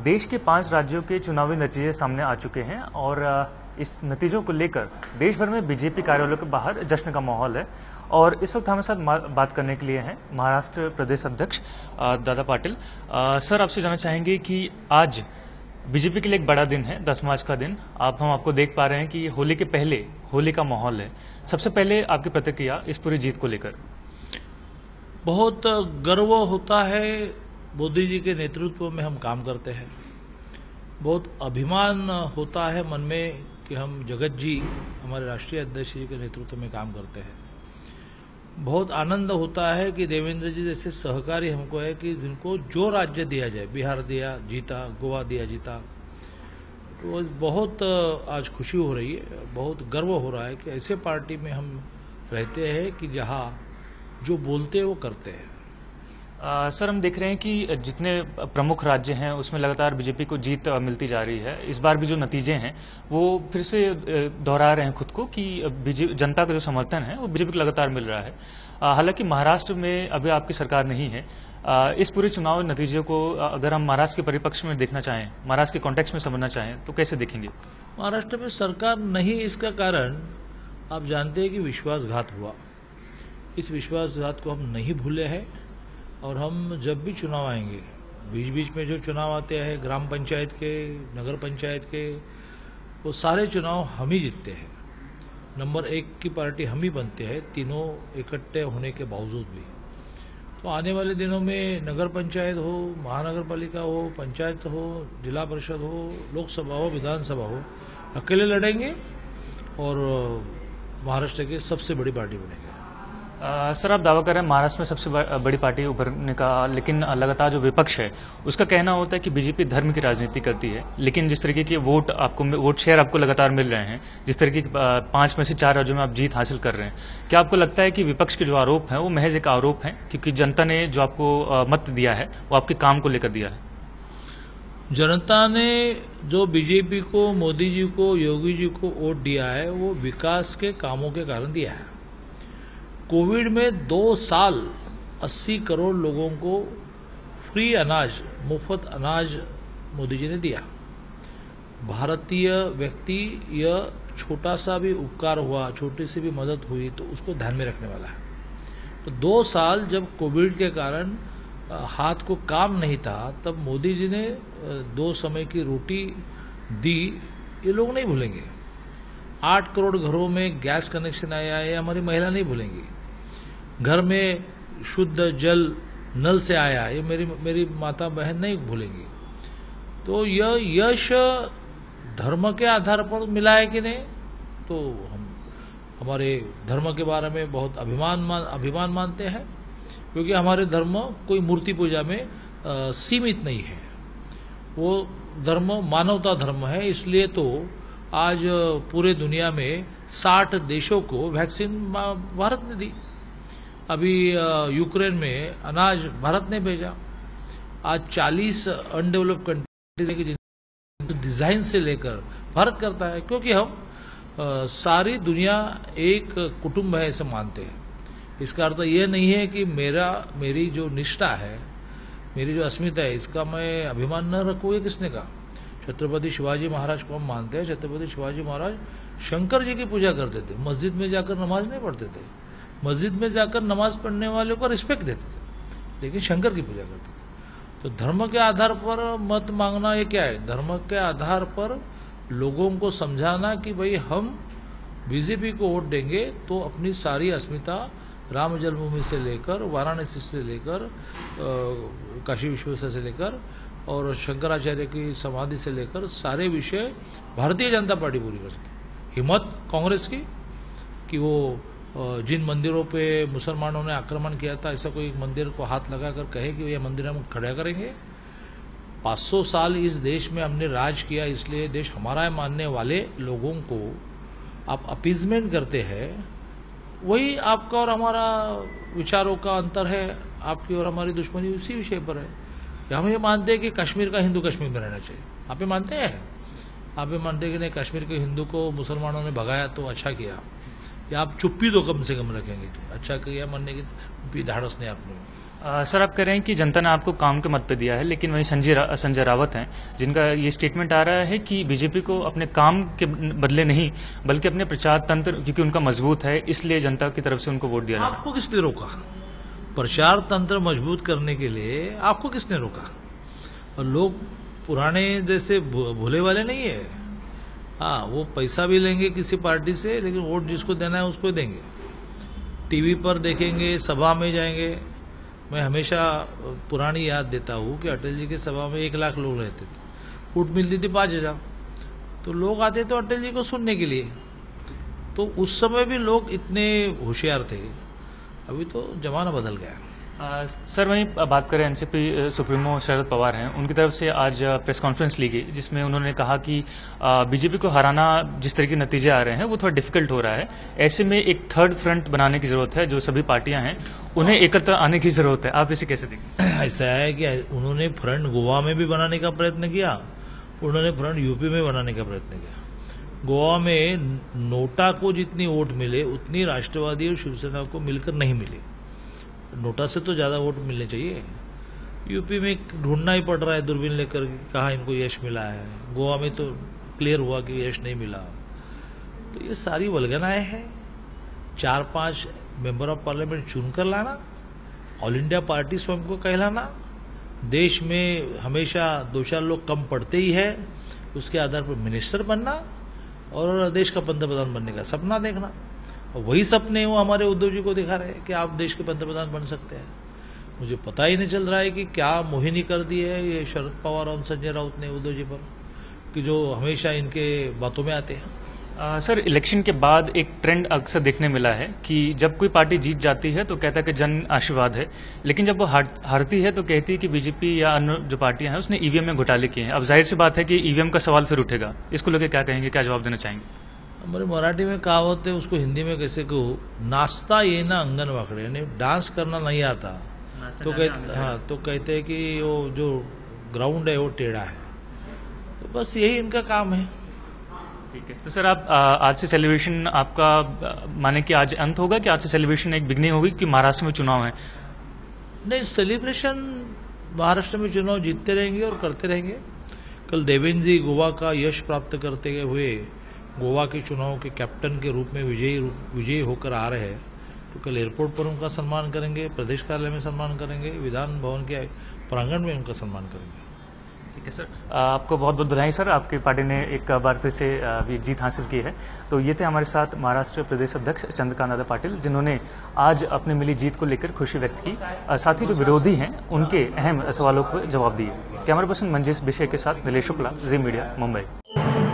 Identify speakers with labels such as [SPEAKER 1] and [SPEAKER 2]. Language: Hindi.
[SPEAKER 1] देश के 5 राज्यों के चुनावी नतीजे सामने आ चुके हैं और इस नतीजों को लेकर देश भर में बीजेपी कार्यालयों के बाहर जश्न का माहौल है। और इस वक्त हमारे साथ बात करने के लिए हैं महाराष्ट्र प्रदेश अध्यक्ष दादा पाटिल। सर, आपसे जानना चाहेंगे कि आज बीजेपी के लिए एक बड़ा दिन है, 10 मार्च का दिन। हम आपको देख पा रहे हैं कि होली के पहले होली का माहौल है। सबसे पहले आपकी प्रतिक्रिया इस पूरी जीत को लेकर।
[SPEAKER 2] बहुत गर्व होता है, मोदी जी के नेतृत्व में हम काम करते हैं। बहुत अभिमान होता है मन में कि हम जगत जी, हमारे राष्ट्रीय अध्यक्ष जी के नेतृत्व में काम करते हैं। बहुत आनंद होता है कि देवेंद्र जी जैसे सहकारी हमको है कि जिनको जो राज्य दिया जाए, बिहार दिया जीता, गोवा दिया जीता, तो बहुत आज खुशी हो रही है, बहुत गर्व हो रहा है कि ऐसे पार्टी में हम रहते हैं कि जहाँ जो बोलते हैं वो करते हैं।
[SPEAKER 1] सर, हम देख रहे हैं कि जितने प्रमुख राज्य हैं उसमें लगातार बीजेपी को जीत मिलती जा रही है। इस बार भी जो नतीजे हैं वो फिर से दोहरा रहे हैं खुद को कि जनता का जो समर्थन है वो बीजेपी को लगातार मिल रहा है। हालांकि महाराष्ट्र में अभी आपकी सरकार नहीं है। इस पूरे चुनाव नतीजे को अगर हम महाराष्ट्र के परिप्रेक्ष्य में देखना चाहें, महाराष्ट्र के कॉन्टेक्स्ट में समझना चाहें, तो कैसे देखेंगे?
[SPEAKER 2] महाराष्ट्र में सरकार नहीं, इसका कारण आप जानते हैं कि विश्वासघात हुआ। इस विश्वासघात को हम नहीं भूले हैं और हम जब भी चुनाव आएंगे, बीच बीच में जो चुनाव आते हैं ग्राम पंचायत के, नगर पंचायत के, वो सारे चुनाव हम ही जीतते हैं। नंबर 1 की पार्टी हम ही बनते हैं, तीनों इकट्ठे होने के बावजूद भी। तो आने वाले दिनों में नगर पंचायत हो, महानगर पालिका हो, पंचायत हो, जिला परिषद हो, लोकसभा हो, विधानसभा हो, अकेले लड़ेंगे और महाराष्ट्र की सबसे बड़ी पार्टी बनेंगे।
[SPEAKER 1] सर, आप दावा कर रहे हैं महाराष्ट्र में सबसे बड़ी पार्टी उभरने का, लेकिन लगातार जो विपक्ष है उसका कहना होता है कि बीजेपी धर्म की राजनीति करती है। लेकिन जिस तरीके के वोट शेयर आपको लगातार मिल रहे हैं, जिस तरीके की 5 में से 4 राज्यों में आप जीत हासिल कर रहे हैं, क्या आपको लगता है कि विपक्ष के जो आरोप हैं वो महज एक आरोप हैं, क्योंकि जनता ने जो आपको मत दिया है वो आपके काम को लेकर दिया है?
[SPEAKER 2] जनता ने जो बीजेपी को, मोदी जी को, योगी जी को वोट दिया है वो विकास के कामों के कारण दिया है। कोविड में 2 साल 80 करोड़ लोगों को फ्री अनाज, मुफ्त अनाज मोदी जी ने दिया। भारतीय व्यक्ति यह छोटा सा भी उपकार हुआ, छोटी सी भी मदद हुई तो उसको ध्यान में रखने वाला है। तो 2 साल जब कोविड के कारण हाथ को काम नहीं था, तब मोदी जी ने 2 समय की रोटी दी, ये लोग नहीं भूलेंगे। 8 करोड़ घरों में गैस कनेक्शन आया है, हमारी महिला नहीं भूलेंगी। घर में शुद्ध जल नल से आया, ये मेरी माता बहन नहीं भूलेंगी। तो यह यश धर्म के आधार पर मिला है कि नहीं, तो हम हमारे धर्म के बारे में बहुत अभिमान मानते हैं, क्योंकि हमारे धर्म कोई मूर्ति पूजा में सीमित नहीं है। वो धर्म मानवता धर्म है। इसलिए तो आज पूरे दुनिया में 60 देशों को वैक्सीन भारत ने दी। अभी यूक्रेन में अनाज भारत ने भेजा। आज 40 अनडेवलप्ड कंट्रीज के डिजाइन से लेकर भारत करता है, क्योंकि हम सारी दुनिया एक कुटुंब है ऐसे मानते हैं। इसका अर्थ यह नहीं है कि मेरी जो निष्ठा है, मेरी जो अस्मिता है, इसका मैं अभिमान न रखूँ, ये किसने कहा? छत्रपति शिवाजी महाराज को हम मानते हैं। छत्रपति शिवाजी महाराज शंकर जी की पूजा करते थे, मस्जिद में जाकर नमाज नहीं पढ़ते थे। मस्जिद में जाकर नमाज पढ़ने वाले को रिस्पेक्ट देते थे, लेकिन शंकर की पूजा करते थे। तो धर्म के आधार पर मत मांगना ये क्या है? धर्म के आधार पर लोगों को समझाना कि भाई हम बीजेपी को वोट देंगे तो अपनी सारी अस्मिता, राम जन्मभूमि से लेकर, वाराणसी से लेकर, काशी विश्वेश्वर से लेकर और शंकराचार्य की समाधि से लेकर सारे विषय भारतीय जनता पार्टी पूरी कर सकती। हिम्मत कांग्रेस की कि वो जिन मंदिरों पे मुसलमानों ने आक्रमण किया था, ऐसा कोई मंदिर को हाथ लगाकर कहे कि ये मंदिर हम खड़ा करेंगे। 500 साल इस देश में हमने राज किया, इसलिए देश हमारा है मानने वाले लोगों को आप अपीजमेंट करते हैं। वही आपका और हमारा विचारों का अंतर है, आपकी और हमारी दुश्मनी उसी विषय पर है। हम ये मानते हैं कि कश्मीर का हिंदू कश्मीर में रहना चाहिए। आप ये मानते हैं? आप ये मानते हैं कि नहीं, कश्मीर के हिंदू को मुसलमानों ने भगाया तो अच्छा किया, या आप चुप्पी तो कम से कम रखेंगे तो अच्छा किया मानने की भी धाड़स नहीं आपने?
[SPEAKER 1] सर, आप कह रहे हैं कि जनता ने आपको काम के मत पे दिया है, लेकिन वहीं संजय रावत हैं जिनका ये स्टेटमेंट आ रहा है कि बीजेपी को अपने काम के बदले नहीं बल्कि अपने प्रचार तंत्र, क्योंकि उनका मजबूत है, इसलिए जनता की तरफ से उनको वोट दिया जाए।
[SPEAKER 2] आपको किसने रोका? प्रचार तंत्र मजबूत करने के लिए आपको किसने रोका? और लोग पुराने जैसे भोले वाले नहीं है। हाँ, वो पैसा भी लेंगे किसी पार्टी से, लेकिन वोट जिसको देना है उसको देंगे। टीवी पर देखेंगे, सभा में जाएंगे। मैं हमेशा पुरानी याद देता हूँ कि अटल जी की सभा में 1 लाख लोग रहते थे, वोट मिलती थी 5,000। तो लोग आते थे अटल जी को सुनने के लिए। तो उस समय भी लोग इतने होशियार थे। अभी तो जमाना बदल गया।
[SPEAKER 1] सर, वहीं बात करें एनसीपी सुप्रीमो शरद पवार हैं, उनकी तरफ से आज प्रेस कॉन्फ्रेंस ली गई जिसमें उन्होंने कहा कि बीजेपी को हराना जिस तरह के नतीजे आ रहे हैं वो थोड़ा डिफिकल्ट हो रहा है। ऐसे में एक थर्ड फ्रंट बनाने की जरूरत है, जो सभी पार्टियां हैं उन्हें एकत्र आने की जरूरत है। आप इसे कैसे देखते हैं?
[SPEAKER 2] ऐसा है कि उन्होंने फ्रंट गोवा में भी बनाने का प्रयत्न किया, उन्होंने फ्रंट यूपी में बनाने का प्रयत्न किया। गोवा में नोटा को जितनी वोट मिले उतनी राष्ट्रवादी और शिवसेना को मिलकर नहीं मिली। नोटा से तो ज़्यादा वोट मिलने चाहिए। यूपी में ढूंढना ही पड़ रहा है दूरबीन लेकर कहाँ इनको यश मिला है। गोवा में तो क्लियर हुआ कि यश नहीं मिला। तो ये सारी वल्गनाएं हैं। 4-5 मेंबर ऑफ पार्लियामेंट चुनकर लाना, ऑल इंडिया पार्टी स्वयं को कहलाना, देश में हमेशा 2-4 लोग कम पड़ते ही है, उसके आधार पर मिनिस्टर बनना और देश का पंतप्रधान बनने का सपना देखना। वही सपने वो हमारे उद्धव जी को दिखा रहे हैं कि आप देश के पंतप्रधान बन सकते हैं। मुझे पता ही नहीं चल रहा है कि क्या मोहिनी कर दी है ये शरद पवार और संजय राउत ने उद्धव जी पर, कि जो हमेशा इनके बातों में आते हैं।
[SPEAKER 1] सर, इलेक्शन के बाद एक ट्रेंड अक्सर देखने मिला है कि जब कोई पार्टी जीत जाती है तो कहता है कि जन आशीर्वाद है, लेकिन जब वो हारती है तो कहती है कि बीजेपी या अन्य जो पार्टियां हैं उसने ईवीएम में घोटाले किए हैं। अब जाहिर सी बात है कि ईवीएम का सवाल फिर उठेगा। इसको लेकर क्या कहेंगे, क्या जवाब देना चाहेंगे?
[SPEAKER 2] हमारे मराठी में कहावत है, उसको हिंदी में कैसे कहूँ, नाचता ये ना अंगन वाकड़े, यानी डांस करना नहीं आता तो तो कहते हैं कि वो जो ग्राउंड है वो टेढ़ा है। तो बस यही इनका काम है।
[SPEAKER 1] ठीक है। तो सर, आप आज से सेलिब्रेशन आपका माने कि आज अंत होगा कि आज से सेलिब्रेशन एक बिगनिंग होगी कि महाराष्ट्र में चुनाव है?
[SPEAKER 2] नहीं, सेलिब्रेशन महाराष्ट्र में चुनाव जीतते रहेंगे और करते रहेंगे। कल देवेंद्र जी गोवा का यश प्राप्त करते हुए गोवा के चुनाव के कैप्टन के रूप में विजयी होकर आ रहे हैं। तो कल एयरपोर्ट पर उनका सम्मान करेंगे, प्रदेश कार्यालय में सम्मान करेंगे, विधान भवन के प्रांगण में उनका सम्मान करेंगे।
[SPEAKER 1] ठीक है सर, आपको बहुत बहुत बधाई सर, आपकी पार्टी ने एक बार फिर से जीत हासिल की है। तो ये थे हमारे साथ महाराष्ट्र प्रदेश अध्यक्ष चंद्रकांत दादा पाटिल, जिन्होंने आज अपनी मिली जीत को लेकर खुशी व्यक्त की। साथ ही जो विरोधी हैं उनके अहम सवालों पर जवाब दिए। कैमरा पर्सन मंजेश बिशे के साथ नीलेश शुक्ला, जी मीडिया, मुंबई।